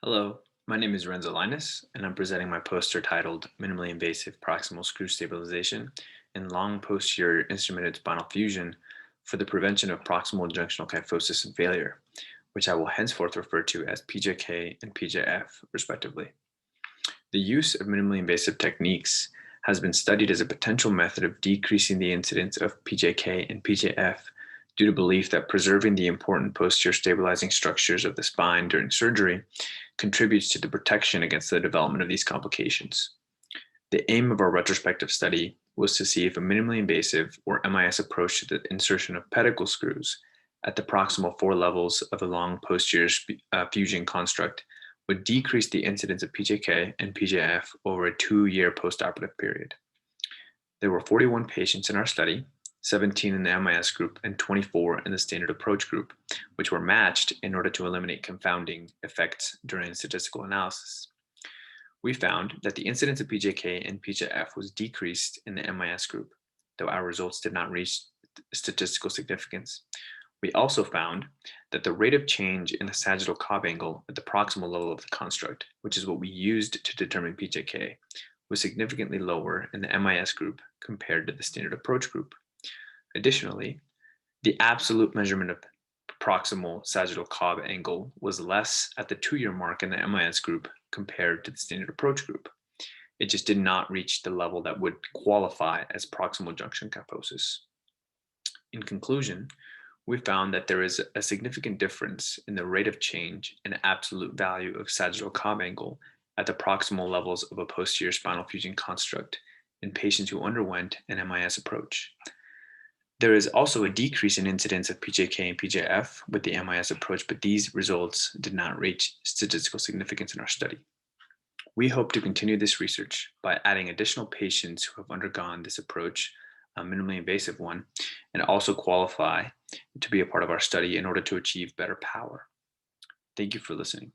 Hello, my name is Renzo Linus, and I'm presenting my poster titled Minimally Invasive Proximal Screw Stabilization and Long Posterior Instrumented Spinal Fusion for the Prevention of Proximal Junctional Kyphosis and Failure, which I will henceforth refer to as PJK and PJF, respectively. The use of minimally invasive techniques has been studied as a potential method of decreasing the incidence of PJK and PJF due to belief that preserving the important posterior stabilizing structures of the spine during surgery contributes to the protection against the development of these complications. The aim of our retrospective study was to see if a minimally invasive or MIS approach to the insertion of pedicle screws at the proximal four levels of the long posterior fusion construct would decrease the incidence of PJK and PJF over a 2-year postoperative period. There were 41 patients in our study, 17 in the MIS group and 24 in the standard approach group, which were matched in order to eliminate confounding effects during statistical analysis. We found that the incidence of PJK and PJF was decreased in the MIS group, though our results did not reach statistical significance. We also found that the rate of change in the sagittal Cobb angle at the proximal level of the construct, which is what we used to determine PJK, was significantly lower in the MIS group compared to the standard approach group. Additionally, the absolute measurement of proximal sagittal Cobb angle was less at the 2-year mark in the MIS group compared to the standard approach group. It just did not reach the level that would qualify as proximal junction kyphosis. In conclusion, we found that there is a significant difference in the rate of change and absolute value of sagittal Cobb angle at the proximal levels of a posterior spinal fusion construct in patients who underwent an MIS approach. There is also a decrease in incidence of PJK and PJF with the MIS approach, but these results did not reach statistical significance in our study. We hope to continue this research by adding additional patients who have undergone this approach, a minimally invasive one, and also qualify to be a part of our study in order to achieve better power. Thank you for listening.